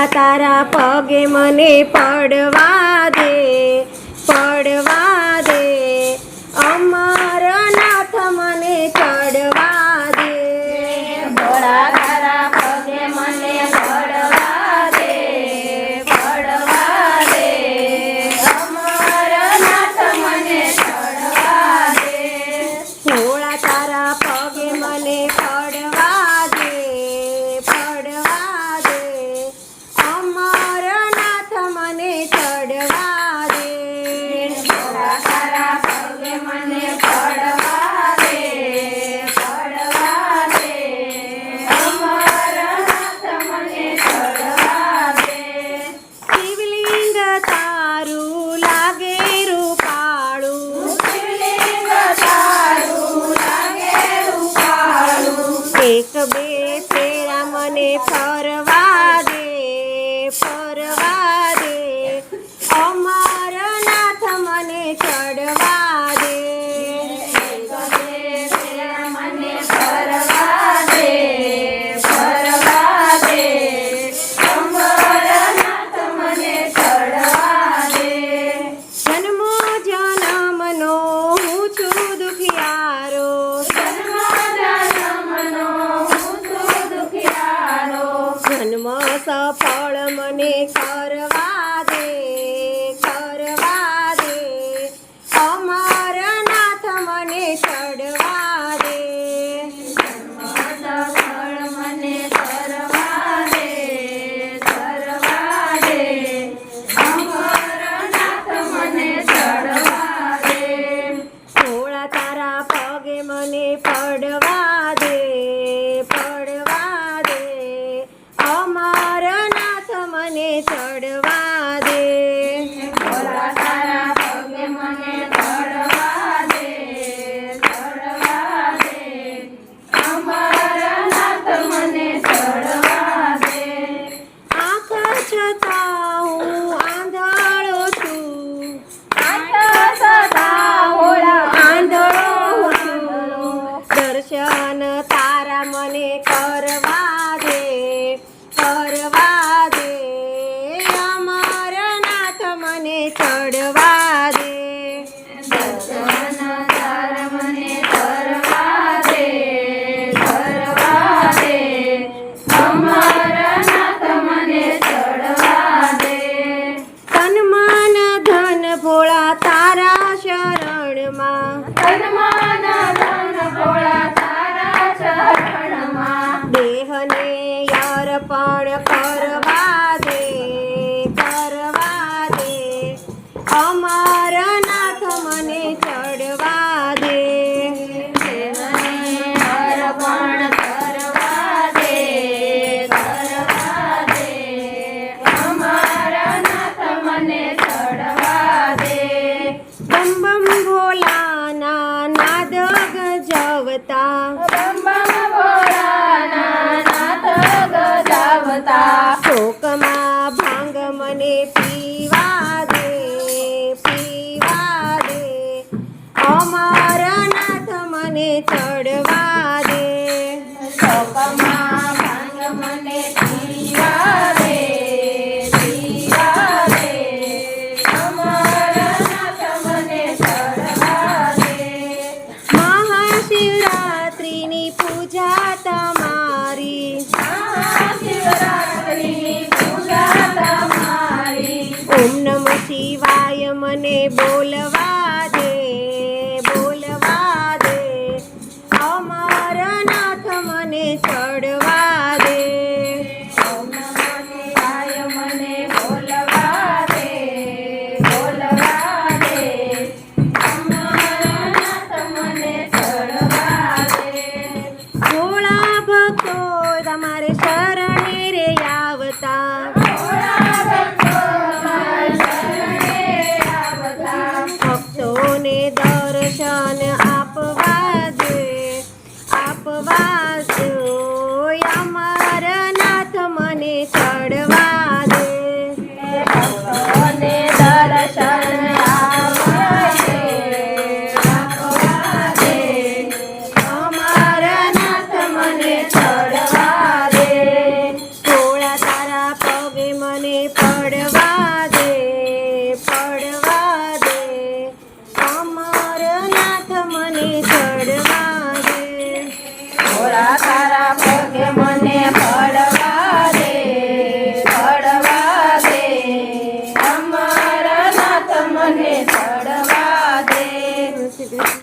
ભોળા તારા પગે મને પડવા દે, પડવા દે, અમરનાથ મને ચડવા દે, ભોળા તારા પગે મને પડવા દે, પડવા દે, અમરનાથ મને ચડવા દે. ભોળા તારા પગે મને પડવા દે, પડવા દે, અમરનાથ મને ચડવા દે, ભોળા તારા પગે મને પડવા દે, પડવા દે, અમરનાથ મને ચડવા દે. શિવલિંગ તારું લાગે રૂપાળું, શિવલિંગ તારું લાગે રૂપાળું. એક બે ફેરા મને ફરવા દે, ફરવા દે, અમરનાથ મને ચડવા દે, એક બે ફેરા મને ફરવા દે, ફરવા દે, અમરનાથ મને ચડવા દે. જન્મો જન્મનો હું છું દુખિયારો, જન્મ જન્મનો હું છું દુખિયારો. જન્મ સફળ મને કરવા દે, કરવા દે, અમરનાથ મને ચડવા દે, સફળ મને કરવા દે, કરવા દે, અમરનાથ મને ચડવા દે. ભોળા તારા પગે મને પડવા દે, પડવા દે, અમરનાથ મને ચડવા દે, ભોળા તારા પગે મને ચડવા દે, ચડવા દે, અમરનાથ મને ચડવા દે. આંખ છતાં હું આંધળો છું, આંખ સદા ભોળા આંધળો છું, દર્શન તારા મને કરવા દે, કરવા દે, અમરનાથ મને ચડવા દે, દર્શન તાર મને કરવા દે, કરવા દે, અમરનાથ મને ચડવા દે. તન મન ધન ભોળા તારા શરણમાં, તન્મન ધન ભોળા તારા ચરણમાં. દેહને અર્પણ કરવા દે, કરવા દે, અમરનાથ મને ચડવા દે, દેવને અર્પણ કરવા દે, કરવા દે, અમરનાથ મને ચડવા દે. બમ બમ ભોલાના નાદ ગજવતા, બમ બમ ભોળાના નાદ ગજાવતા. શોકમાં ભાંગ મને પીવા દે, પીવા દે, અમરનાથ મને ચડવા દે, શોકમાં ભાંગ મને પીવા દે, પીવા દે, અમરનાથ મને ચડવા દે. મહાશિવરાત્રિની પૂજા તમારી, મહાશિવરાત્રિની પૂજા તમારી. ઓમ નમઃ શિવાય મને બોલવા દે, બોલવા દે, અમરનાથ મને ચડવા દે, ઓમ નમઃ શિવાય મને બોલવા દે, બોલવા દે, અમરનાથ મને ચડવા દે. ભોળા ભક્તો તમારે શરણે રે આવતા, ભોળા ભક્તો મારા શરણે આવતા. ભક્તોને દર્શન આપવા દે, આપવા દો, અમરનાથ મને ચડવા દે, ભક્તોને દર્શન આપવા દે, આપવા દે, અમરનાથ મને ચડવા દે. ભોળા તારા પગે ભોળા